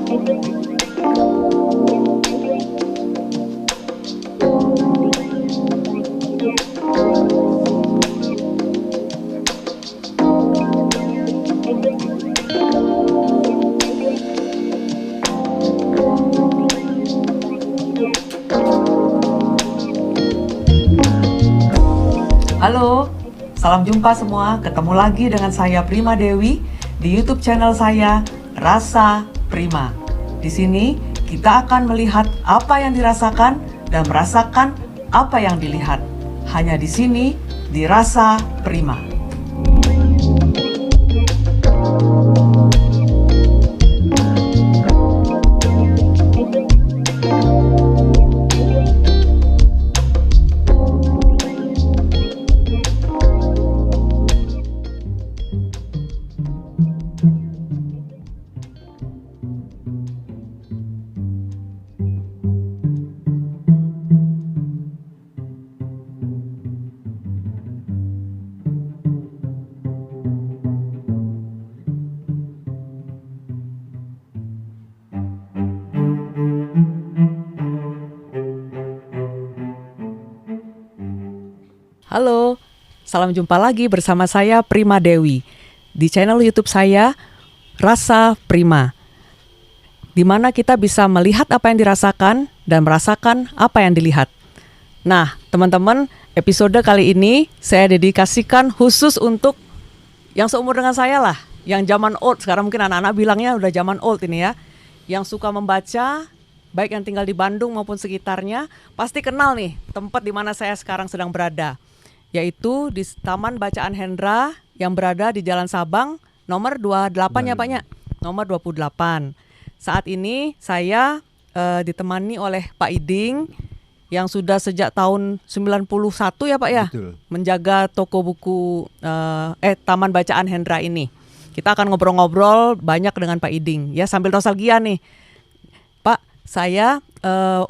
Halo, salam jumpa semua. Ketemu lagi dengan saya Prima Dewi di YouTube channel saya Rasa Prima. Di sini kita akan melihat apa yang dirasakan dan merasakan apa yang dilihat. Hanya di sini di Rasa Prima. Halo, salam jumpa lagi bersama saya Prima Dewi di channel YouTube saya Rasa Prima, di mana kita bisa melihat apa yang dirasakan dan merasakan apa yang dilihat. Nah, teman-teman, episode kali ini saya dedikasikan khusus untuk yang seumur dengan saya lah, yang zaman old. Sekarang mungkin anak-anak bilangnya udah zaman old ini ya, yang suka membaca, baik yang tinggal di Bandung maupun sekitarnya, pasti kenal nih tempat di mana saya sekarang sedang berada, yaitu di Taman Bacaan Hendra yang berada di Jalan Sabang nomor 28 ya Pak ya, nomor 28. Saat ini saya ditemani oleh Pak Iding yang sudah sejak tahun 91 ya Pak ya. Betul. Menjaga toko buku Taman Bacaan Hendra ini. Kita akan ngobrol-ngobrol banyak dengan Pak Iding ya, sambil nostalgia nih. Pak, saya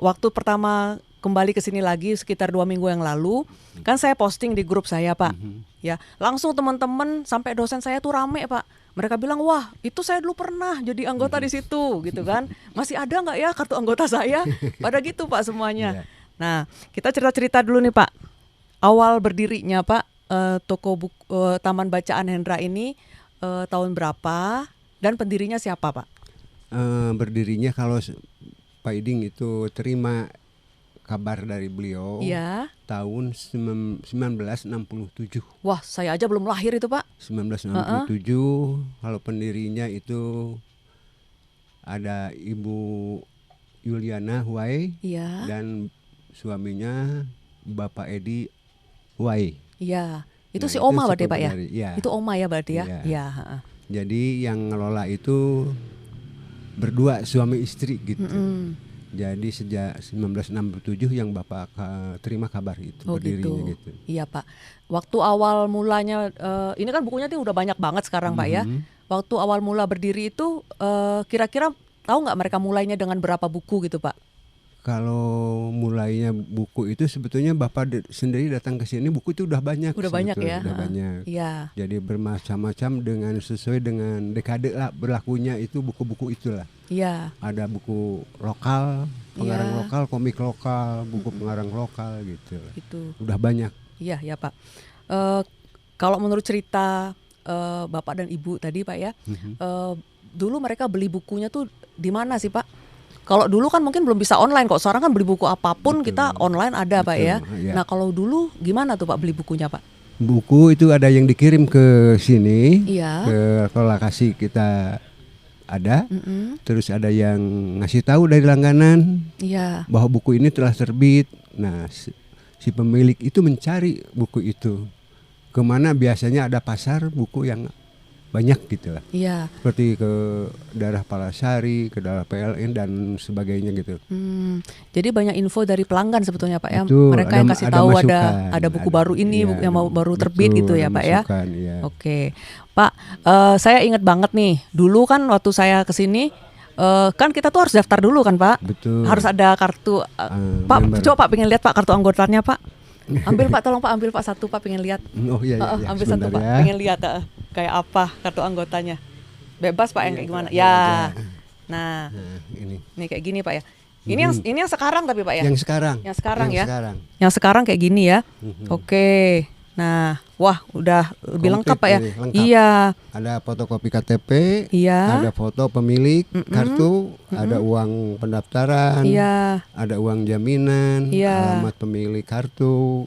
waktu pertama kembali ke sini lagi sekitar 2 minggu yang lalu, kan saya posting di grup saya Pak, ya langsung teman-teman sampai dosen saya tuh rame Pak. Mereka bilang, wah itu saya dulu pernah jadi anggota di situ, gitu kan. Masih ada nggak ya kartu anggota saya? Pada gitu Pak semuanya. Nah kita cerita-cerita dulu nih Pak. Awal berdirinya Pak toko buku Taman Bacaan Hendra ini tahun berapa dan pendirinya siapa Pak? Berdirinya kalau Pak Iding itu terima kabar dari beliau ya, tahun 1967. Wah, saya aja belum lahir itu Pak. 1967. Kalau pendirinya itu ada Ibu Yuliana Huai ya, dan suaminya Bapak Edi Huai. Iya, itu si Oma berarti Pak ya? Ya. Itu Oma ya berarti ya? Iya. Jadi yang ngelola itu berdua suami istri gitu. Jadi sejak 1967 yang Bapak terima kabar itu berdirinya gitu. Iya Pak. Waktu awal mulanya ini kan bukunya tuh udah banyak banget sekarang Pak ya. Waktu awal mula berdiri itu kira-kira tahu nggak mereka mulainya dengan berapa buku gitu Pak? Kalau mulainya buku itu sebetulnya Bapak sendiri datang ke sini buku itu udah banyak. Udah banyak ya. Udah banyak. Iya. Jadi bermacam-macam dengan sesuai dengan dekade lah berlakunya itu buku-buku itulah. Iya. Ada buku lokal, pengarang lokal, komik lokal, buku pengarang lokal gitu. Itu. Udah banyak. Iya ya Pak. Kalau menurut cerita Bapak dan Ibu tadi Pak ya, dulu mereka beli bukunya tuh di mana sih Pak? Kalau dulu kan mungkin belum bisa online kok. Sekarang kan beli buku apapun kita online ada Pak ya. Nah kalau dulu gimana tuh Pak beli bukunya Pak? Buku itu ada yang dikirim ke sini, ke lokasi kita ada. Terus ada yang ngasih tahu dari langganan bahwa buku ini telah terbit. Nah si pemilik itu mencari buku itu. Kemana biasanya ada pasar buku yang banyak gitu lah. Iya. Seperti ke daerah Palasari, ke daerah PLN dan sebagainya gitu. Jadi banyak info dari pelanggan sebetulnya Pak ya. Betul, mereka yang kasih tahu ada buku baru ini yang mau baru terbit gitu ya Pak ya. Oke. Pak, saya ingat banget nih. Dulu kan waktu saya kesini kan kita tuh harus daftar dulu kan Pak. Betul. Harus ada kartu. Pak, member. Coba Pak pengen lihat Pak kartu anggotanya Pak. Ambil Pak, tolong Pak, ambil Pak satu Pak, pengen lihat. Oh iya, iya. Ambil satu Pak, pengen lihat kayak apa kartu anggotanya. Bebas Pak, yang kayak gimana? Ya. Nah, ini kayak gini Pak ya. Ini yang sekarang tapi Pak ya. Yang sekarang. Yang sekarang ya. Sekarang. Yang sekarang kayak gini ya. Oke. Nah, wah udah lebih lengkap Pak ya. Lengkap. Iya. Ada fotokopi KTP, iya. Ada foto pemilik kartu, ada uang pendaftaran, iya. Ada uang jaminan, iya. alamat pemilik kartu,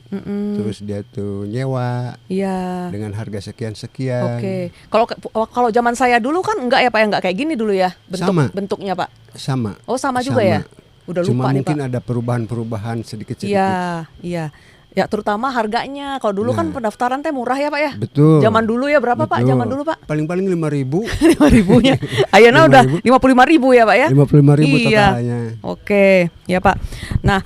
terus dia tuh nyewa, iya. dengan harga sekian-sekian. Oke. Kalau zaman saya dulu kan enggak ya Pak ya, enggak kayak gini dulu ya bentuknya Pak. Sama. Oh sama juga ya. Udah lupa Cuma nih Pak. mungkin ada perubahan sedikit-sedikit. Iya, iya. Ya terutama harganya. Kalau dulu kan pendaftaran teh murah ya Pak ya. Betul. Zaman dulu ya berapa Pak? Zaman dulu Pak? Paling-paling 5.000. 5.000-nya. Ayeuna udah 55.000 ya Pak ya. 55.000 iya. totalnya. Oke, ya Pak. Nah,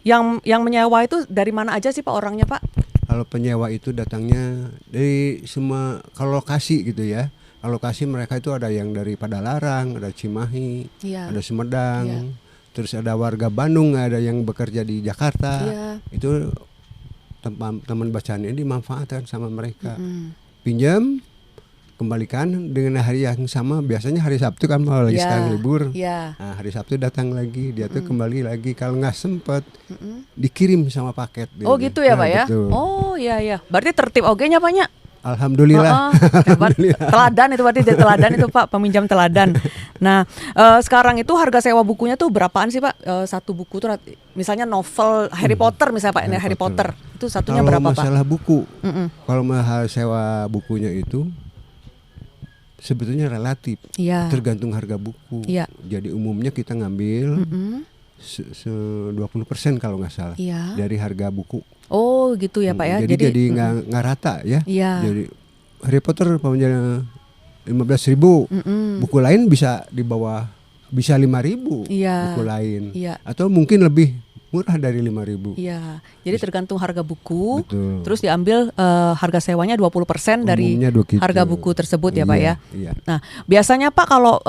yang menyewa itu dari mana aja sih Pak orangnya Pak? Kalau penyewa itu datangnya dari semua kalau lokasi gitu ya. Kalau lokasi mereka itu ada yang dari Padalarang, ada Cimahi, ada Sumedang. Terus ada warga Bandung, ada yang bekerja di Jakarta. Itu teman bacaan ini dimanfaatkan sama mereka. Pinjam, kembalikan dengan hari yang sama. Biasanya hari Sabtu kan mau lagi sekarang libur. Nah, hari Sabtu datang lagi, dia tuh kembali lagi. Kalau nggak sempet, dikirim sama paket. Oh gitu ya Pak ya? Betul. Oh iya. Berarti tertib oge-nya Paknya? Alhamdulillah. Teladan itu berarti teladan itu Pak, peminjam teladan. Nah, sekarang itu harga sewa bukunya tuh berapaan sih Pak? Satu buku tuh misalnya novel Harry Potter misalnya Pak, Harry Potter. Itu satunya berapa Pak? Kalau masalah buku, kalau mahal sewa bukunya itu sebetulnya relatif. Tergantung harga buku. Jadi umumnya kita ngambil 20% kalau nggak salah dari harga buku. Oh gitu ya Pak ya. Jadi nggak rata ya. Jadi Harry Potter pokoknya 15.000. Buku lain bisa di bawah, bisa 5.000 buku lain. Atau mungkin lebih murah dari 5.000. Jadi tergantung harga buku. Betul. Terus diambil harga sewanya 20% dari harga buku tersebut ya Pak ya. Nah biasanya Pak kalau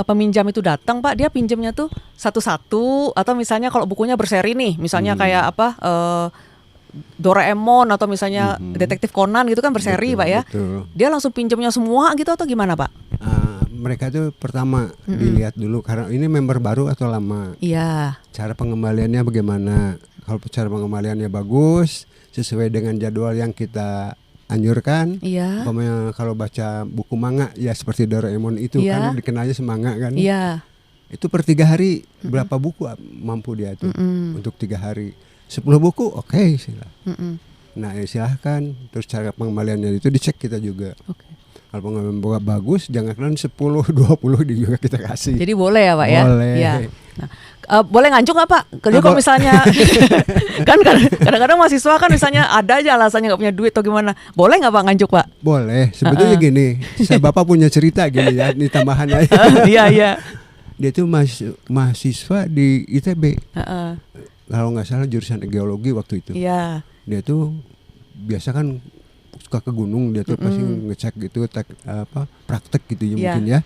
peminjam itu datang Pak, dia pinjamnya tuh satu-satu atau misalnya kalau bukunya berseri nih, misalnya kayak apa Doraemon atau misalnya Detektif Conan gitu kan berseri Pak ya. Dia langsung pinjamnya semua gitu atau gimana Pak? Mereka tuh pertama dilihat dulu karena ini member baru atau lama. Cara pengembaliannya bagaimana? Kalau cara pengembaliannya bagus, sesuai dengan jadwal yang kita anjurkan. Umpamanya kalau baca buku manga ya seperti Doraemon itu kan dikenalnya semanga kan. Itu per 3 hari berapa buku mampu dia tuh untuk 3 hari. 10 buku oke, nah silahkan. Terus cara pengembaliannya itu dicek kita juga. Kalau pengembalian bagus, jangan 10, 20 juga kita kasih. Jadi boleh ya Pak ya? Boleh. Nah, boleh ngancung nggak Pak? Kalau misalnya kan kadang-kadang mahasiswa kan misalnya ada aja alasannya nggak punya duit atau gimana. Boleh nggak Pak ngancung Pak? Boleh. Sebetulnya gini, Bapak punya cerita gini ya, ini tambahan aja. Iya. Dia tuh mahasiswa di ITB. Kalau nggak salah jurusan geologi waktu itu. Dia tuh biasa kan suka ke gunung, dia tuh pasti ngecek gitu, praktek gitu ya mungkin ya.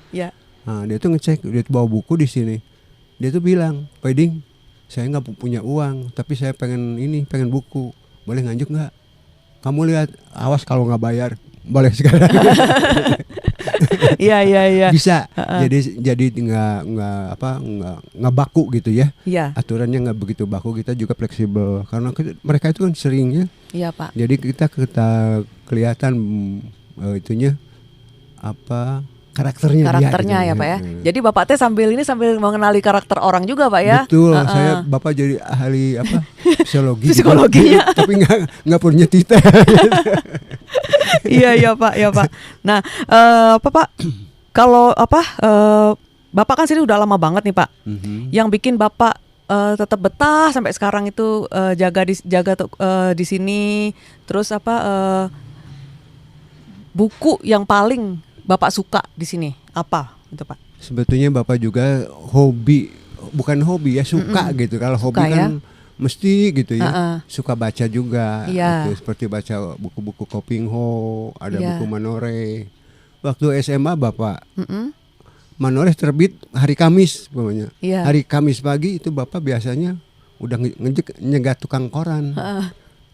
Nah, dia tuh ngecek, dia tuh bawa buku di sini. Dia tuh bilang, Pak Iding, saya nggak punya uang, tapi saya pengen buku, boleh nganjuk nggak? Kamu lihat, awas kalau nggak bayar, boleh sekarang. Iya. Bisa. Jadi nggak baku gitu ya. Aturannya nggak begitu baku, kita juga fleksibel karena mereka itu kan seringnya. Pak. Jadi kita kelihatan itunya karakternya ya Pak ya. Jadi Bapak teh sambil mengenali karakter orang juga Pak ya. Betul. Bapak jadi ahli psikologinya. Tapi nggak punya titel. Iya Pak. Nah, Pak? Kalau Bapak kan sini udah lama banget nih Pak. Yang bikin Bapak tetap betah sampai sekarang itu jaga di sini. Terus buku yang paling Bapak suka di sini apa itu Pak? Sebetulnya Bapak juga bukan hobi ya, suka gitu. Kalau hobi kan mesti gitu ya. Suka baca juga gitu, seperti baca buku-buku Kopingho, ada buku Manore. Waktu SMA Bapak Manore terbit hari Kamis pokoknya. Hari Kamis pagi itu Bapak biasanya udah nyegat tukang koran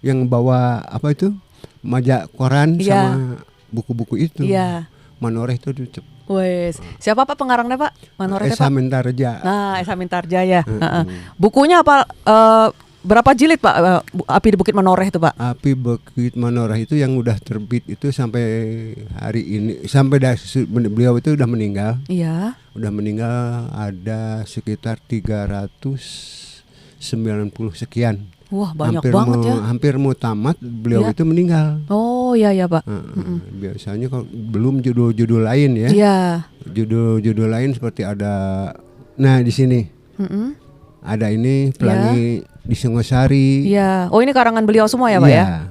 yang bawa majak koran sama buku-buku itu. Manore itu Wes, siapa Pak pengarangnya Pak? Manoreh Esa Pak? Mintarja. Nah, Esa Mintarja ya. Bukunya apa? Berapa jilid Pak? Api di Bukit Manoreh itu Pak? Api Bukit Manoreh itu yang udah terbit itu sampai hari ini, sampai beliau itu udah meninggal. Iya. Udah meninggal ada sekitar 390 sekian. Wah, banyak banget ya. Hampir mau tamat beliau itu meninggal. Oh iya ya Pak. Biasanya kalau belum judul-judul lain ya. Iya. Judul-judul lain seperti ada, nah di sini ada ini Pelangi di Singosari. Iya. Oh ini karangan beliau semua ya Pak ya.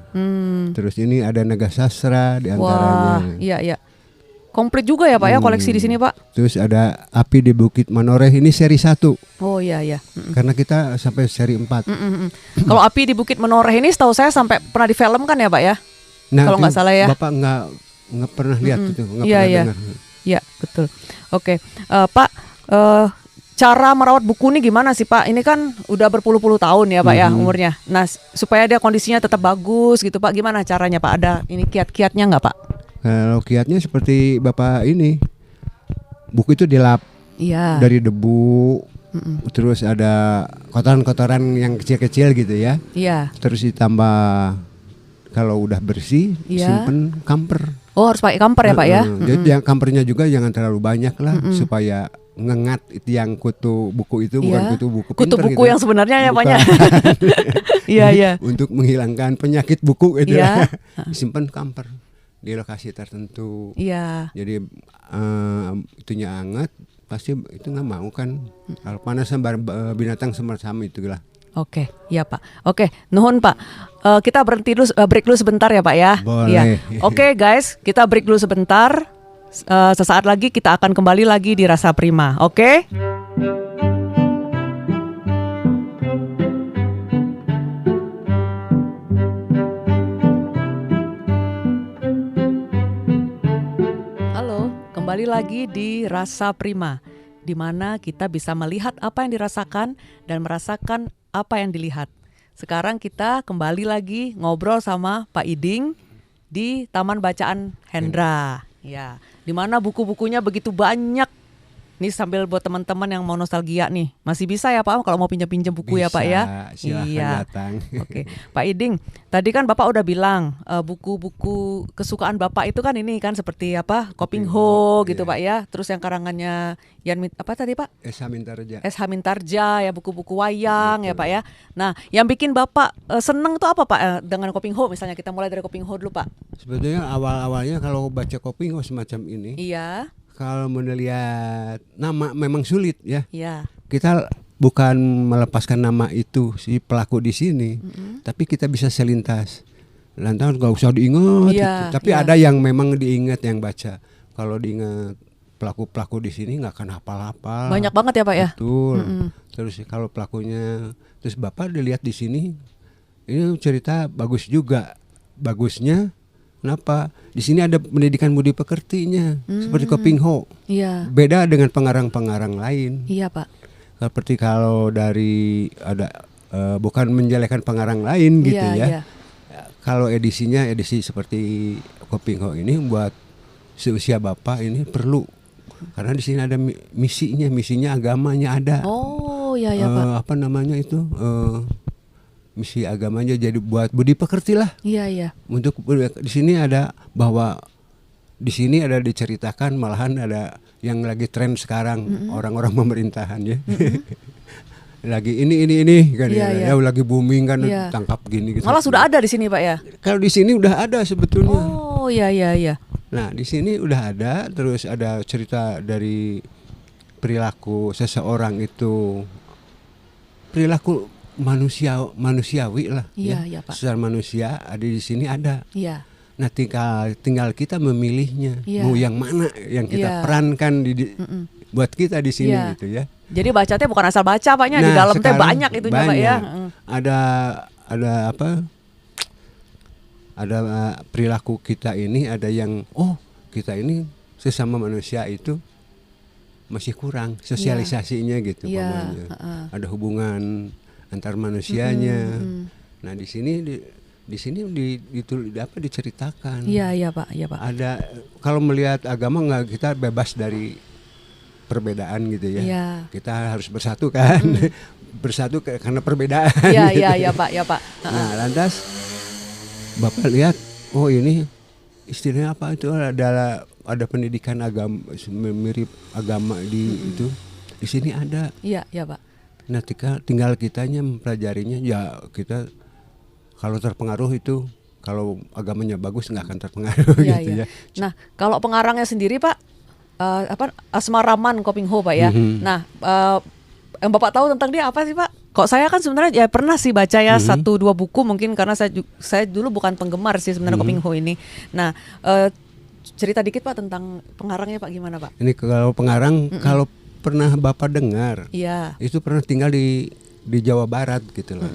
Terus ini ada Naga Sastra di antaranya. Wah, iya. Komplit juga ya Pak ya koleksi di sini Pak. Terus ada Api di Bukit Manoreh, ini seri 1. Oh iya. Karena kita sampai seri 4. Kalau Api di Bukit Manoreh ini setahu saya sampai pernah difilmkan ya Pak ya. Nah, kalau nggak salah ya. Bapak nggak pernah lihat itu, nggak pernah dengar. Iya betul. Oke, Pak. Cara merawat buku ini gimana sih Pak? Ini kan udah berpuluh-puluh tahun ya Pak ya umurnya. Nah supaya dia kondisinya tetap bagus gitu Pak, gimana caranya Pak? Ada ini kiat-kiatnya nggak Pak? Kalau kiatnya seperti Bapak ini, buku itu dilap dari debu, terus ada kotoran-kotoran yang kecil-kecil gitu ya. Iya. Terus ditambah kalau udah bersih, simpen kamper. Oh harus pakai kamper ya Pak ya? Jadi kampernya juga jangan terlalu banyak lah, supaya ngengat itu yang kutu buku itu, bukan kutu buku pinter, kutu buku gitu yang sebenarnya ya Pak ya. Iya. Untuk menghilangkan penyakit buku gitu ya. Simpen kamper di lokasi tertentu. Iya. Jadi itunya hangat, pasti itu nggak mau kan. Kalau panas binatang sama itu lah. Oke, iya Pak. Oke, nuhun Pak. Kita berhenti dulu, break dulu sebentar ya Pak ya. Boleh. Ya. Oke guys, kita break dulu sebentar. Sesaat lagi kita akan kembali lagi di Rasa Prima. Oke? Kembali lagi di Rasa Prima, di mana kita bisa melihat apa yang dirasakan dan merasakan apa yang dilihat. Sekarang kita kembali lagi ngobrol sama Pak Iding di Taman Bacaan Hendra. Ya, di mana buku-bukunya begitu banyak. Nih sambil buat teman-teman yang mau nostalgia nih, masih bisa ya Pak kalau mau pinjam-pinjam buku bisa, ya Pak ya. Silahkan datang. Oke, Pak Iding, tadi kan Bapak udah bilang buku-buku kesukaan Bapak itu kan ini kan seperti apa Koping Ho gitu Pak ya. Terus yang karangannya apa tadi Pak? Esa Mintarja. Esa Mintarja ya, buku-buku wayang. Betul. Ya Pak ya. Nah, yang bikin Bapak seneng tuh apa Pak dengan Koping Ho? Misalnya kita mulai dari Koping Ho dulu Pak. Sebetulnya awal-awalnya kalau baca Koping Ho semacam ini. Iya. Kalau melihat nama memang sulit ya. Iya. Kita bukan melepaskan nama itu si pelaku di sini, tapi kita bisa selintas. Lantas nggak usah diingat. Iya, tapi ada yang memang diingat yang baca. Kalau diingat pelaku-pelaku di sini nggak akan hafal-hafal. Banyak banget ya Pak ya. Betul. Terus kalau pelakunya, terus Bapak dilihat di sini, ini cerita bagus juga. Bagusnya kenapa? Di sini ada pendidikan budi pekertinya, seperti Koping Ho. Iya. Beda dengan pengarang-pengarang lain. Iya Pak. Seperti kalau dari ada bukan menjelekkan pengarang lain gitu ya. Iya. Kalau edisi seperti Koping Ho ini buat seusia Bapak ini perlu. Karena di sini ada misinya agamanya ada. Oh iya Pak. Apa namanya itu? Misi agamanya jadi buat budi pekerti lah. Iya. Untuk di sini ada bahwa di sini ada diceritakan malahan ada yang lagi tren sekarang orang-orang pemerintahan ya. Lagi ini kan ya lagi booming kan tangkap gini gitu. Malah sudah ada di sini Pak ya. Kalau di sini udah ada sebetulnya. Oh iya. Nah, di sini udah ada, terus ada cerita dari perilaku seseorang itu. Perilaku manusiawi lah. Iya Pak. Secara manusia ada di sini ada. Iya. Nah tinggal kita memilihnya. Mau yang mana yang kita perankan buat kita di sini gitu ya. Jadi bacanya bukan asal baca Paknya, di dalam teh banyak itu Pak ya. Ada apa? Ada perilaku kita ini ada yang kita ini sesama manusia itu masih kurang sosialisasinya gitu Ada hubungan antar manusianya. Nah di sini Di sini diceritakan. Iya Pak, iya Pak. Ada kalau melihat agama nggak, kita bebas dari perbedaan gitu ya. Iya. Kita harus bersatu kan. Bersatu karena perbedaan. Iya Pak, ya Pak. Nah, lantas Bapak lihat, oh ini istilahnya apa itu, ada pendidikan agama mirip agama di itu. Di sini ada. Iya Pak. Nah, tinggal kitanya mempelajarinya, ya kita kalau terpengaruh itu, kalau agamanya bagus nggak akan terpengaruh gitu ya. Nah, kalau pengarangnya sendiri Pak, Asmaraman Kopingho Pak ya. Nah, yang Bapak tahu tentang dia apa sih Pak? Kok saya kan sebenarnya ya pernah sih baca ya 1-2 buku mungkin, karena saya dulu bukan penggemar sih sebenarnya Kopingho ini. Nah, cerita dikit Pak tentang pengarangnya Pak, gimana Pak? Ini kalau pengarang, kalau pernah Bapak dengar, itu pernah tinggal di Jawa Barat gitu lah.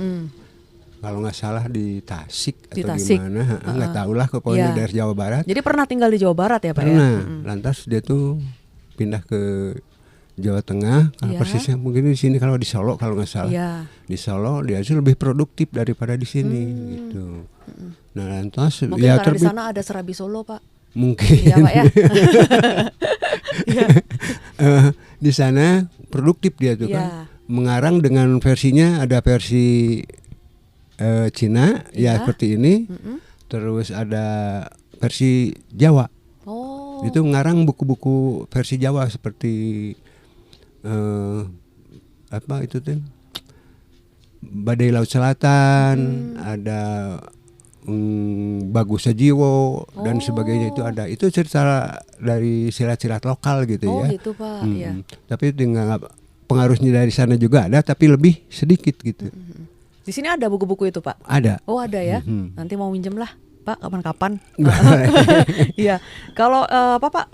Kalau nggak salah di Tasik atau di mana, nggak tahu lah, pokoknya dari Jawa Barat. Jadi pernah tinggal di Jawa Barat ya Pak? Pernah. Lantas dia tuh pindah ke Jawa Tengah, persisnya mungkin di sini, kalau di Solo kalau nggak salah. Di Solo dia sih lebih produktif daripada di sini gitu. Nah, lantas mungkin ya karena di sana ada Serabi Solo Pak. Mungkin. Iya Pak ya. Di sana produktif dia tuh kan. Mengarang dengan versinya, ada versi Cina ya seperti ini. Terus ada versi Jawa. Itu mengarang buku-buku versi Jawa seperti apa itu tuh, Badai Laut Selatan, ada Bagus Sajiwo dan sebagainya, itu ada. Itu cerita dari silat-silat lokal gitu ya. Gitu Pak. Tapi dengan pengaruhnya dari sana juga ada, tapi lebih sedikit gitu. Di sini ada buku-buku itu Pak? Ada. Oh ada ya. Nanti mau minjem lah Pak, kapan-kapan. Iya. Kalau Pak,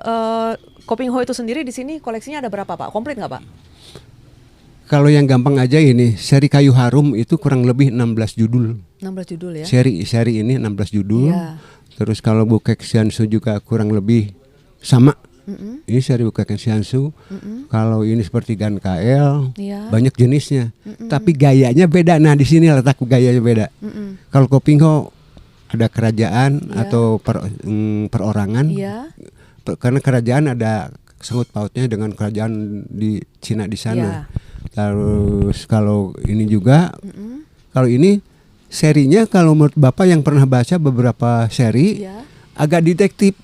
Kopingho itu sendiri di sini koleksinya ada berapa Pak? Komplit nggak Pak? Kalau yang gampang aja ini, seri Kayu Harum itu kurang lebih 16 judul. 16 judul ya? Seri ini 16 judul. Terus kalau Bukek Xiansu juga kurang lebih sama. Ini seri Bukek Xiansu. Kalau ini seperti Gan KL, banyak jenisnya. Tapi gayanya beda. Nah, di sini letak gayanya beda. Kalau Kopingho ada kerajaan atau perorangan. Karena kerajaan ada sangkut pautnya dengan kerajaan di Cina di sana. Terus kalau ini juga, kalau ini serinya, kalau menurut Bapak yang pernah baca beberapa seri, agak detektif.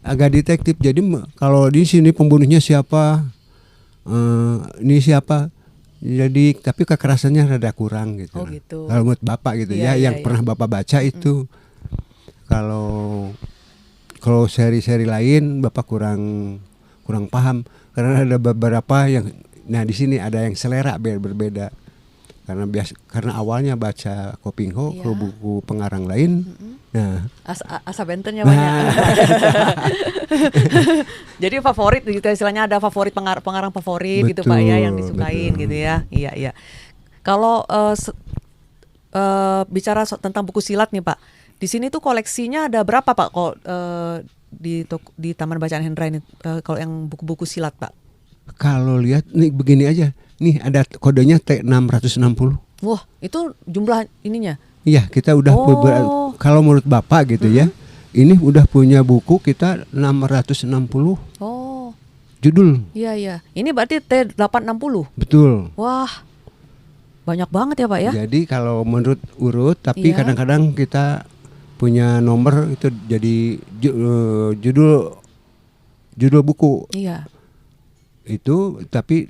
Agak detektif. Jadi kalau di sini pembunuhnya siapa, ini siapa. Jadi tapi kekerasannya rada kurang gitu. Kalau menurut Bapak gitu yang pernah Bapak baca itu. Kalau seri-seri lain Bapak kurang paham, karena ada beberapa yang, nah di sini ada yang selera berbeda. Karena awalnya baca Kopingho, kalau buku pengarang lain, nah asa bentennya banyak. Jadi favorit gitu istilahnya, ada favorit pengarang favorit gitu Pak ya, yang disukain gitu ya. Iya. Kalau bicara tentang buku silat nih Pak, di sini tuh koleksinya ada berapa Pak? Kalau di Taman Bacaan Hendra ini, kalau yang buku-buku silat Pak? Kalau lihat nih begini aja, nih ada kodenya T660. Wah, itu jumlah ininya? Iya, kita udah kalau menurut Bapak gitu ya, ini udah punya buku kita 660 judul. Iya. Ini berarti T860. Betul. Wah, banyak banget ya Pak ya? Jadi kalau menurut urut, tapi kadang-kadang kita punya nomor itu jadi judul buku. Iya. Itu tapi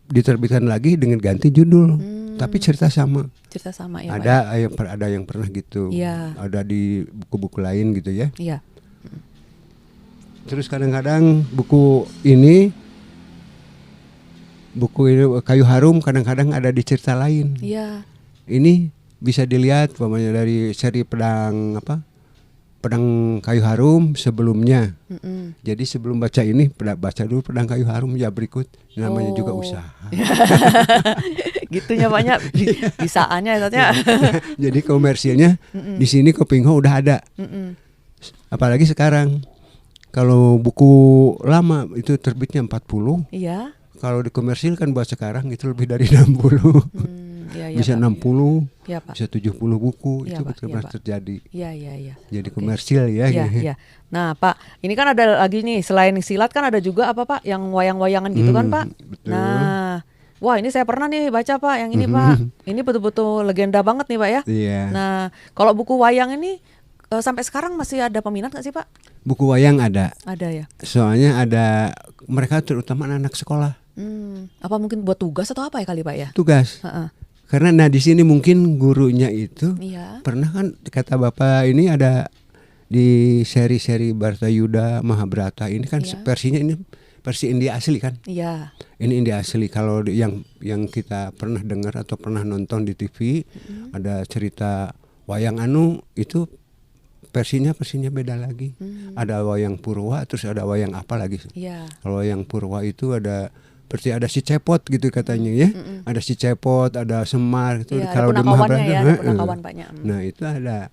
diterbitkan lagi dengan ganti judul. Tapi cerita sama. Cerita sama ya. Ada yang pernah gitu. Iya. Ada di buku-buku lain gitu ya. Iya. Terus kadang-kadang buku ini Kayu Harum kadang-kadang ada di cerita lain. Iya. Ini bisa dilihat umpamanya dari seri Pedang Kayu Harum sebelumnya. Jadi sebelum baca ini baca dulu Pedang Kayu Harum ya berikut, namanya juga usaha. Gitunya banyak bisaannya ya. Jadi komersilnya di sini Kopingho udah ada. Apalagi sekarang kalau buku lama itu terbitnya 40. Iya. Kalau dikomersilkan buat sekarang itu lebih dari 60. bisa Pak. 60, Ya, Pak. bisa 70 buku, Ya, itu Pak. pernah Ya, Pak. terjadi. Iya. Jadi komersil ya. Iya, iya. Nah, Pak, ini kan ada lagi nih, selain silat kan ada juga apa, Pak, yang wayang-wayangan gitu kan, Pak? Betul. Nah, wah ini saya pernah nih baca, Pak, yang ini, Pak. Ini betul-betul legenda banget nih, Pak ya. Iya. Nah, kalau buku wayang ini sampai sekarang masih ada peminat nggak sih, Pak? Buku wayang ada. Ada ya. Soalnya ada mereka terutama anak sekolah. Apa mungkin buat tugas atau apa ya kali, Pak ya? Tugas. Karena di sini mungkin gurunya itu pernah kan kata Bapak ini ada di seri-seri Bharatayuda, Mahabharata ini kan versinya ini versi India asli kan? Iya. Ini India asli. Kalau yang kita pernah dengar atau pernah nonton di TV ada cerita wayang anu itu versinya beda lagi. Ada wayang Purwa, terus ada wayang apa lagi? Kalau wayang Purwa itu ada seperti ada si Cepot gitu katanya ya. Ada si Cepot, ada Semar gitu. Kalau di Mahabharata ada punakawan Paknya. Nah, itu ada.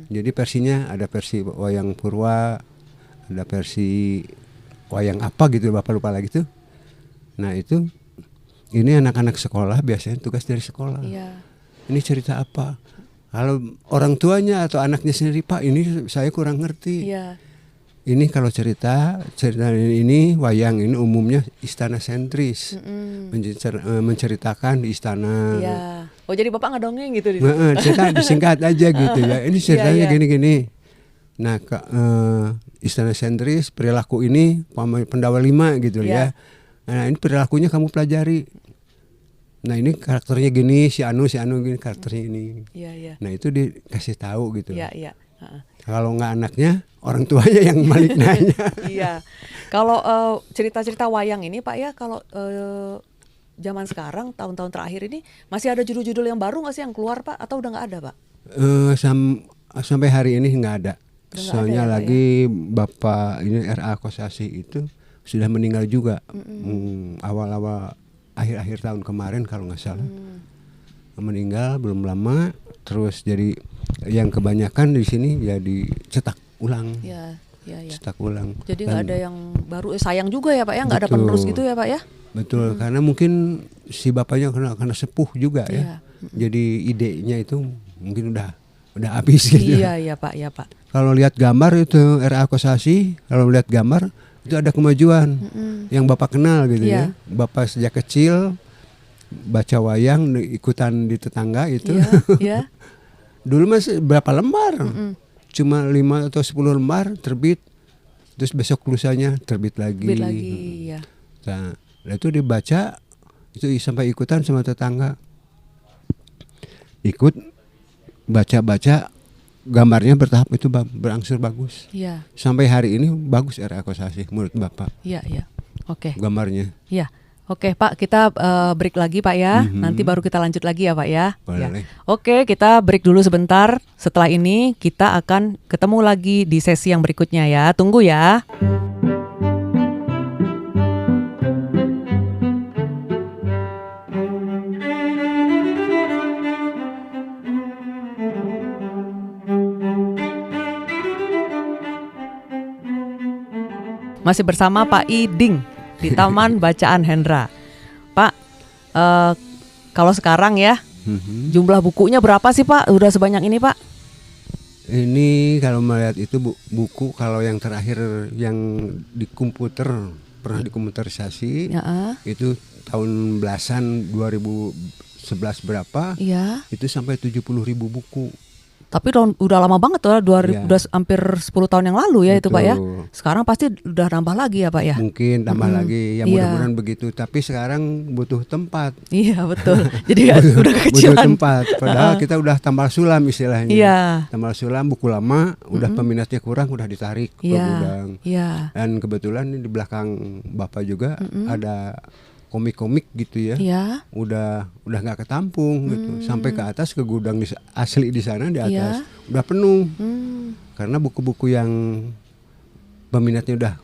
Jadi versinya ada versi wayang Purwa, ada versi wayang apa gitu, Bapak lupa lagi tuh. Nah, itu ini anak-anak sekolah biasanya tugas dari sekolah. Ini cerita apa? Kalau orang tuanya atau anaknya sendiri, Pak, ini saya kurang ngerti. Ini kalau cerita ini wayang ini umumnya istana sentris, menceritakan di istana. Oh jadi Bapak ngadongeng gitu di cerita disingkat aja gitu ya. Ini ceritanya gini-gini. Nah, istana sentris perilaku ini Pandawa 5 gitu ya. Nah, ini perilakunya kamu pelajari. Nah, ini karakternya gini, si anu gini karakternya ini. Nah, itu dikasih tahu gitu. Kalau nggak anaknya, orang tuanya yang balik nanya. Kalau cerita-cerita wayang ini, Pak ya, kalau zaman sekarang tahun-tahun terakhir ini masih ada judul-judul yang baru nggak sih yang keluar, Pak? Atau udah nggak ada, Pak? Sampai hari ini nggak ada. Soalnya ada, lagi Bapak ini R.A. Kosasih itu sudah meninggal juga awal-awal akhir-akhir tahun kemarin kalau nggak salah. Meninggal belum lama, terus jadi yang kebanyakan di sini ya dicetak ulang. Cetak ulang. Jadi nggak ada yang baru. Sayang juga ya, Pak ya, nggak ada penerus gitu ya, Pak ya. Betul, karena mungkin si bapaknya karena sepuh juga ya. Jadi idenya itu mungkin udah habis gitu. Iya Pak, ya Pak. Kalau lihat gambar itu R.A. Kosasih, kalau lihat gambar itu ada kemajuan yang Bapak kenal gitu ya. Bapak sejak kecil baca wayang ikutan di tetangga itu. Dulu masih berapa lembar? Cuma 5 atau 10 lembar terbit. Terus besok lusanya terbit lagi. Nah, itu dibaca itu sampai ikutan sama tetangga. Ikut baca-baca gambarnya bertahap itu berangsur bagus. Sampai hari ini bagus R.A. Kosasih menurut Bapak. Oke. Gambarnya. Oke Pak, kita break lagi Pak ya. Nanti baru kita lanjut lagi ya Pak ya. Boleh. Oke, kita break dulu sebentar. Setelah ini kita akan ketemu lagi di sesi yang berikutnya ya. Tunggu ya. Masih bersama Pak Iding di Taman Bacaan Hendra. Pak, kalau sekarang ya, jumlah bukunya berapa sih Pak? Udah sebanyak ini Pak? Ini kalau melihat itu buku kalau yang terakhir yang di komputer, pernah dikomputerisasi, itu tahun belasan 2011 berapa, itu sampai 70.000 buku. Tapi udah lama banget tuh, udah hampir 10 tahun yang lalu ya. Betul. Itu Pak ya. Sekarang pasti udah nambah lagi ya Pak ya. Mungkin tambah lagi, ya mudah-mudahan begitu. Tapi sekarang butuh tempat. Iya betul. Jadi udah kekecilan. Butuh tempat. Padahal kita udah tambal sulam istilahnya. Tambal sulam buku lama, udah peminatnya kurang, udah ditarik ke gudang. Dan kebetulan di belakang Bapak juga ada komik-komik gitu ya. Udah nggak ketampung gitu. Sampai ke atas ke gudang asli di sana di atas udah penuh. Karena buku-buku yang peminatnya udah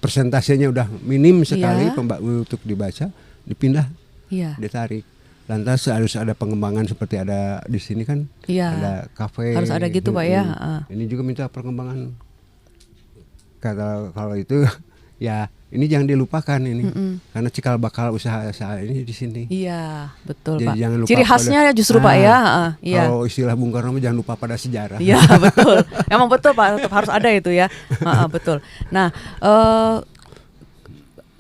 persentasenya udah minim sekali untuk dibaca, dipindah, ditarik. Lantas harus ada pengembangan seperti ada di sini kan, ada kafe. Harus ada gitu Pak ya. Ini juga minta perkembangan. Kalau itu ya ini jangan dilupakan ini, karena cikal bakal usaha ini di sini. Iya, betul jadi Pak. Jangan lupa ciri khasnya justru Pak ya. Iya. Kalau istilah Bung Karno jangan lupa pada sejarah. Iya betul, emang betul Pak, tetap harus ada itu ya. Betul. Nah,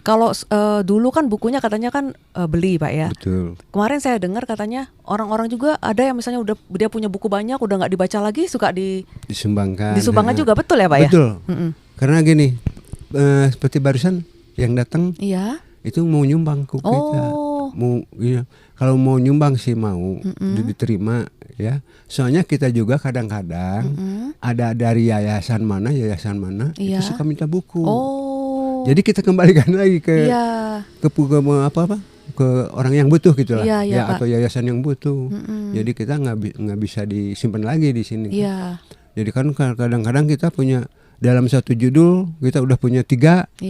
kalau dulu kan bukunya katanya kan beli Pak ya. Betul. Kemarin saya dengar katanya orang-orang juga ada yang misalnya udah dia punya buku banyak udah nggak dibaca lagi suka disumbangkan. Disumbangkan juga, betul ya Pak ya? Betul. Karena gini, seperti barusan yang datang, iya, itu mau nyumbang ke kita. Iya. Kalau mau nyumbang sih mau diterima ya. Soalnya kita juga kadang-kadang ada dari yayasan mana itu suka minta buku. Jadi kita kembalikan lagi ke ke orang yang butuh gitu lah, atau yayasan yang butuh. Jadi kita nggak bisa disimpan lagi di sini. Jadi kan kadang-kadang kita punya dalam satu judul kita udah punya 3.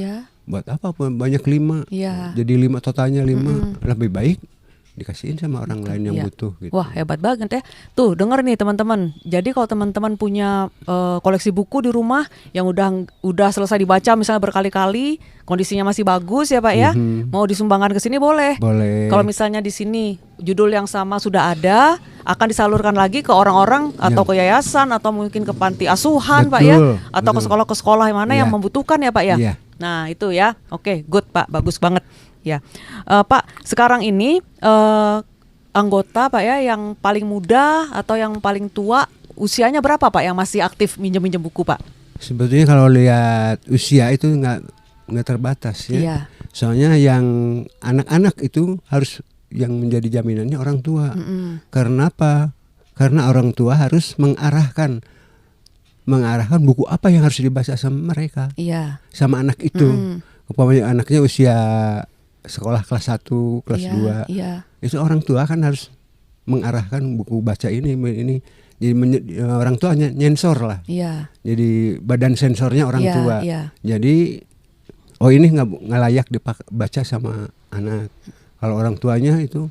Buat apa banyak 5? Jadi 5 totalnya 5. Lebih baik dikasihin sama orang lain yang butuh gitu. Wah, hebat banget ya. Tuh, denger nih teman-teman. Jadi kalau teman-teman punya koleksi buku di rumah yang udah selesai dibaca misalnya berkali-kali, kondisinya masih bagus ya Pak ya. Mau disumbangkan ke sini boleh. Boleh. Kalau misalnya di sini judul yang sama sudah ada, akan disalurkan lagi ke orang-orang atau ke yayasan atau mungkin ke panti asuhan Pak ya, atau ke sekolah-sekolah yang mana yang membutuhkan ya Pak ya. Nah, itu ya. Oke, good Pak, bagus banget. Ya, Pak, sekarang ini anggota Pak ya yang paling muda atau yang paling tua usianya berapa Pak yang masih aktif minjem buku Pak? Sebetulnya kalau lihat usia itu nggak terbatas ya. Soalnya yang anak-anak itu harus yang menjadi jaminannya orang tua. Karena apa? Karena orang tua harus mengarahkan buku apa yang harus dibaca sama mereka. Sama anak itu. Umpamanya anaknya usia sekolah kelas 1, kelas 2. Itu orang tua kan harus mengarahkan buku baca ini. Jadi orang tua nyensor lah. Jadi badan sensornya orang tua. Jadi ini nggak layak dibaca sama anak. Kalau orang tuanya itu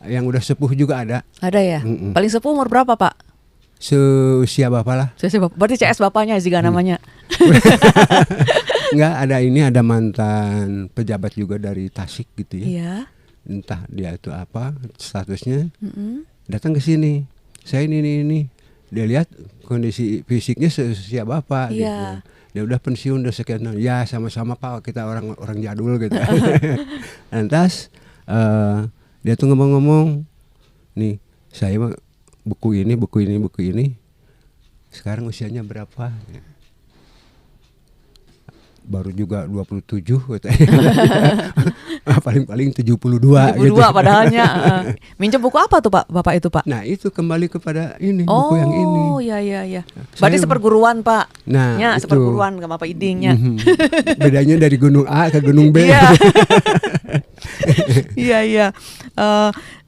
yang udah sepuh juga ada. Ada ya? Paling sepuh umur berapa Pak? Seusia bapak lah. Berarti CS bapaknya juga namanya. Enggak, ada mantan pejabat juga dari Tasik gitu ya. Entah dia itu apa statusnya. Datang ke sini. Saya ini. Dia lihat kondisi fisiknya seusia bapak gitu. Dia udah pensiun udah sekian tahun. Ya sama-sama Pak, kita orang jadul gitu. Lantas dia tuh ngomong-ngomong, nih saya mah buku ini sekarang usianya berapa? Baru juga 27 paling 72 gitu. Padahalnya minjem buku apa tuh Pak, Bapak itu Pak? Nah itu kembali kepada ini, buku yang ini. Iya. Berarti seperguruan Pak. Nah itu. Seperguruan sama Bapak Idingnya. Bedanya dari gunung A ke gunung B. Iya.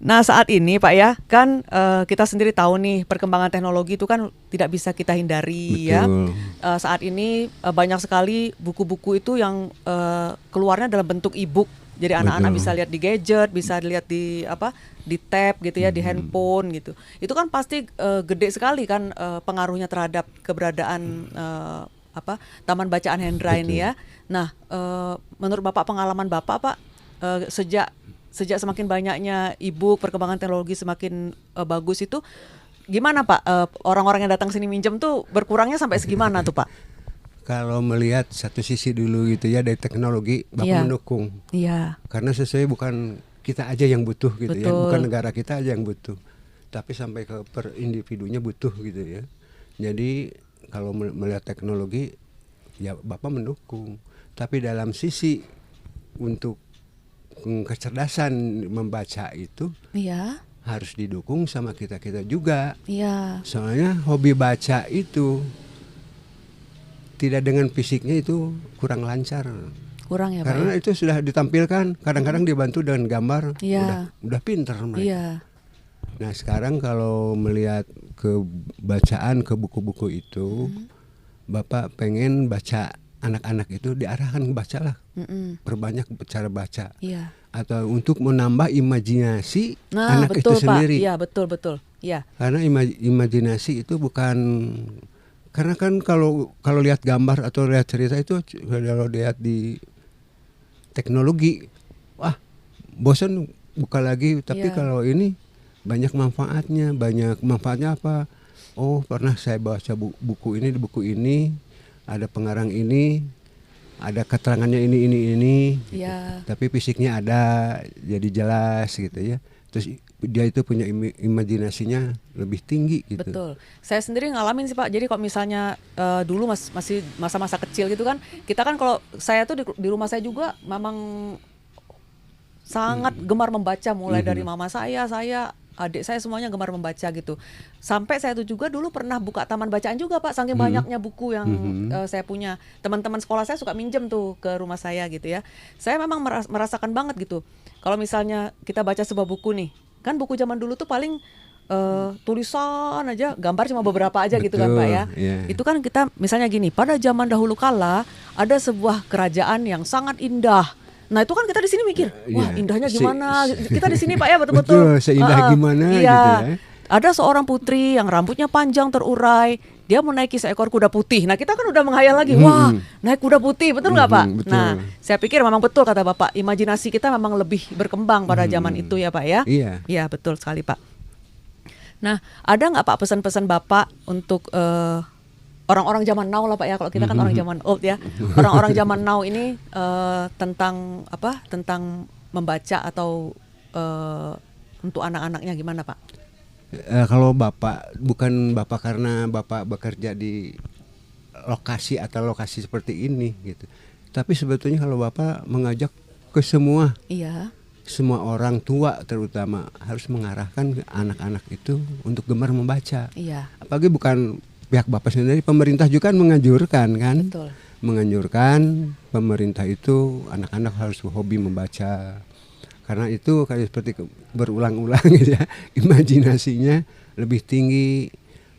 Nah saat ini Pak ya, kan kita sendiri tahu nih perkembangan teknologi itu kan tidak bisa kita hindari. Betul. Ya. Saat ini banyak sekali buku-buku itu yang keluarnya dalam bentuk e-book. Jadi anak-anak bisa lihat di gadget, bisa lihat di tab gitu ya, di handphone gitu. Itu kan pasti gede sekali kan pengaruhnya terhadap keberadaan taman bacaan Hendra ini ya. Nah, menurut Bapak, pengalaman Bapak Pak, sejak semakin banyaknya e-book, perkembangan teknologi semakin bagus itu, gimana Pak? Orang-orang yang datang sini minjem tuh berkurangnya sampai segimana tuh Pak? Kalau melihat satu sisi dulu gitu ya dari teknologi, Bapak mendukung. Karena sesuai bukan kita aja yang butuh gitu. Betul. Ya, bukan negara kita aja yang butuh, tapi sampai ke per individunya butuh gitu ya. Jadi kalau melihat teknologi, ya Bapak mendukung. Tapi dalam sisi untuk kecerdasan membaca itu harus didukung sama kita juga. Soalnya hobi baca itu tidak dengan fisiknya itu kurang lancar. Kurang ya Pak. Karena itu sudah ditampilkan, kadang-kadang dibantu dengan gambar, udah pinter mereka. Nah sekarang kalau melihat ke bacaan, ke buku-buku itu, Bapak pengen baca anak-anak itu diarahkan bacalah, perbanyak cara baca, atau untuk menambah imajinasi anak betul, itu sendiri. Iya betul. Ya. Karena imajinasi itu bukan, karena kan kalau lihat gambar atau lihat cerita itu kalau lihat di teknologi, wah bosan buka lagi. Tapi kalau ini banyak manfaatnya. Banyak manfaatnya apa? Oh, pernah saya baca buku ini, di buku ini ada pengarang ini, ada keterangannya ini. Gitu. Tapi fisiknya ada, jadi jelas gitu ya. Terus dia itu punya imajinasinya lebih tinggi gitu. Betul. Saya sendiri ngalamin sih Pak. Jadi kalau misalnya dulu masih masa-masa kecil gitu kan, kita kan kalau saya tuh di rumah saya juga memang sangat gemar membaca, mulai dari mama saya, adik saya semuanya gemar membaca gitu. Sampai saya tuh juga dulu pernah buka taman bacaan juga Pak, saking banyaknya buku yang saya punya. Teman-teman sekolah saya suka minjem tuh ke rumah saya gitu ya. Saya memang merasakan banget gitu. Kalau misalnya kita baca sebuah buku nih, kan buku zaman dulu tuh paling tulisan aja, gambar cuma beberapa aja. Betul, gitu kan Pak ya. Itu kan kita misalnya gini, pada zaman dahulu kala ada sebuah kerajaan yang sangat indah. Nah itu kan kita di sini mikir, wah indahnya gimana? Kita di sini Pak ya betul-betul. Seindah gimana gitu ya. Ada seorang putri yang rambutnya panjang terurai, dia menaiki seekor kuda putih. Nah kita kan udah menghayal lagi, wah naik kuda putih, betul nggak Pak? Betul. Nah saya pikir memang betul kata Bapak, imajinasi kita memang lebih berkembang pada zaman itu ya Pak ya. Iya betul sekali Pak. Nah ada nggak Pak pesan-pesan Bapak untuk orang-orang zaman now lah Pak ya, kalau kita kan orang zaman old ya. Orang-orang zaman now ini tentang apa? Tentang membaca atau untuk anak-anaknya gimana Pak? Kalau Bapak, bukan Bapak karena Bapak bekerja di lokasi atau lokasi seperti ini gitu. Tapi sebetulnya kalau Bapak mengajak ke semua, semua orang tua terutama harus mengarahkan anak-anak itu untuk gemar membaca. Apalagi bukan pihak Bapak sendiri, pemerintah juga kan menganjurkan kan. Betul. Menganjurkan pemerintah itu anak-anak harus hobi membaca. Karena itu kayak seperti berulang-ulang gitu ya, imajinasinya lebih tinggi.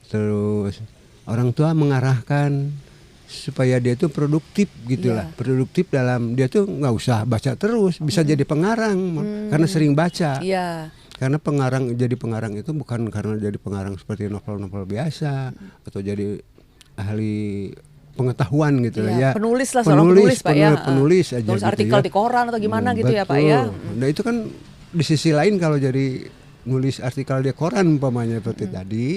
Terus orang tua mengarahkan supaya dia itu produktif gitulah. Produktif dalam dia tuh nggak usah baca terus, bisa jadi pengarang karena sering baca. Karena jadi pengarang itu bukan karena jadi pengarang seperti novel-novel biasa atau jadi ahli pengetahuan gitu ya. Penulis lah, seorang penulis Pak ya. Penulis aja. Nulis artikel di koran atau gimana gitu ya Pak ya. Nah itu kan di sisi lain kalau jadi nulis artikel di koran umpamanya seperti tadi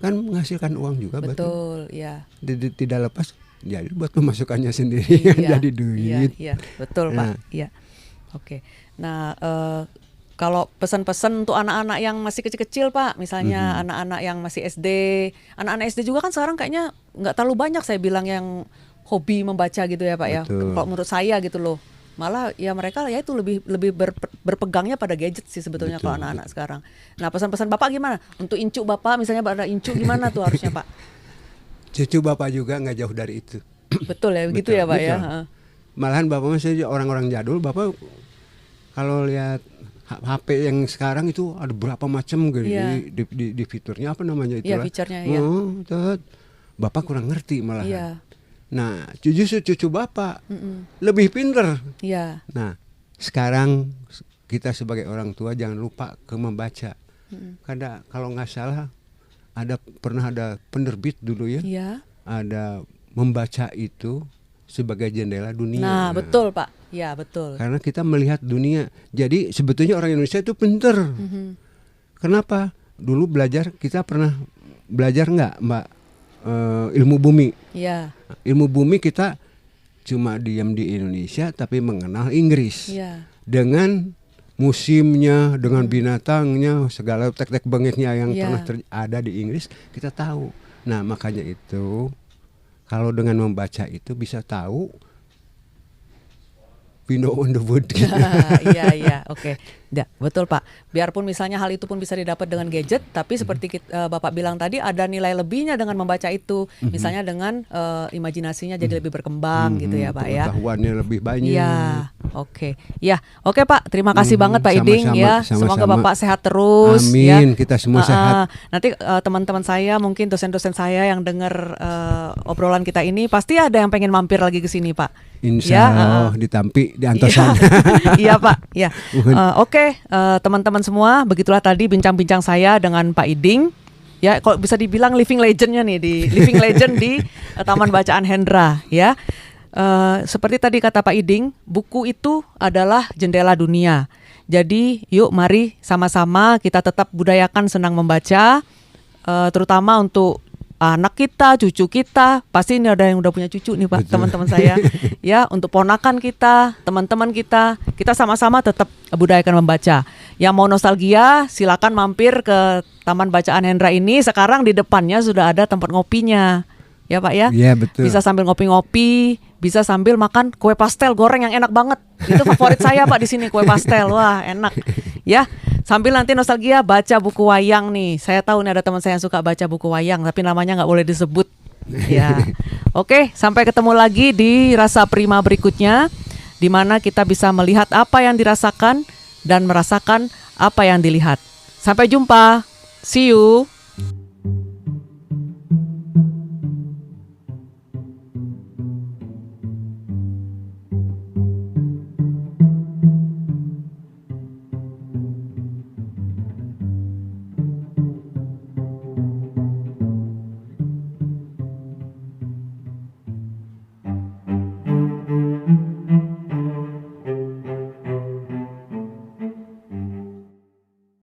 kan menghasilkan uang juga. Betul, ya. Tidak lepas jadi buat pemasukannya sendiri jadi duit. Iya, betul Pak. Iya. Oke. Nah, kalau pesan-pesan untuk anak-anak yang masih kecil-kecil Pak, misalnya anak-anak yang masih SD, anak-anak SD juga kan sekarang kayaknya nggak terlalu banyak saya bilang yang hobi membaca gitu ya Pak. Betul. Ya. Kalau menurut saya gitu loh, malah ya mereka ya itu lebih berpegangnya pada gadget sih sebetulnya. Betul, kalau anak-anak sekarang. Nah pesan-pesan Bapak gimana? Untuk incu Bapak misalnya pada incu gimana tuh harusnya Pak? Cucu Bapak juga nggak jauh dari itu. Betul ya, begitu ya Pak ya. Malahan Bapak masih orang-orang jadul, Bapak kalau lihat HP yang sekarang itu ada berapa macam gitu di fiturnya apa namanya itu lah. Fiturnya Bapak kurang ngerti malahan. Nah, cucu Bapak lebih pinter. Nah, sekarang kita sebagai orang tua jangan lupa ke membaca. Karena kalau nggak salah pernah ada penerbit dulu ya. Ada membaca itu sebagai jendela dunia. Nah, betul Pak. Ya betul. Karena kita melihat dunia. Jadi sebetulnya orang Indonesia itu pinter. Kenapa? Dulu kita pernah belajar nggak Mbak ilmu bumi? Ilmu bumi kita cuma diam di Indonesia tapi mengenal Inggris. Dengan musimnya, dengan binatangnya, segala tek-tek bengeknya yang pernah ada di Inggris kita tahu. Nah makanya itu kalau dengan membaca itu bisa tahu Window on the wood. Iya, oke. Ya, betul Pak. Biarpun misalnya hal itu pun bisa didapat dengan gadget, tapi seperti Bapak bilang tadi ada nilai lebihnya dengan membaca itu. Misalnya dengan imajinasinya jadi lebih berkembang gitu ya Pak ya. Pengetahuannya lebih banyak. Iya, oke. Ya, oke Pak. Terima kasih banget Pak Iding ya. Semoga Bapak sehat terus. Amin. Ya. Kita semua sehat. Nanti teman-teman saya, mungkin dosen-dosen saya yang dengar obrolan kita ini pasti ada yang pengen mampir lagi ke sini Pak. Insya Allah ditampi di Antosan. Iya Pak. Ya. Oke, teman-teman semua, begitulah tadi bincang-bincang saya dengan Pak Iding. Ya, kalau bisa dibilang living legendnya nih living legend di Taman Bacaan Hendra. Ya, seperti tadi kata Pak Iding, buku itu adalah jendela dunia. Jadi yuk mari sama-sama kita tetap budayakan senang membaca, terutama untuk anak kita, cucu kita. Pasti ini ada yang udah punya cucu nih Pak, teman-teman saya. Ya, untuk ponakan kita, teman-teman kita sama-sama tetap budayakan membaca. Yang mau nostalgia, silakan mampir ke Taman Bacaan Hendra ini. Sekarang di depannya sudah ada tempat ngopinya. Ya Pak ya? Iya betul. Bisa sambil ngopi-ngopi, bisa sambil makan kue pastel goreng yang enak banget. Itu favorit saya Pak di sini, kue pastel. Wah, enak. Ya, sambil nanti nostalgia baca buku wayang nih. Saya tahu nih ada teman saya yang suka baca buku wayang, tapi namanya nggak boleh disebut. Ya, oke. Sampai ketemu lagi di Rasa Prima berikutnya, di mana kita bisa melihat apa yang dirasakan dan merasakan apa yang dilihat. Sampai jumpa. See you.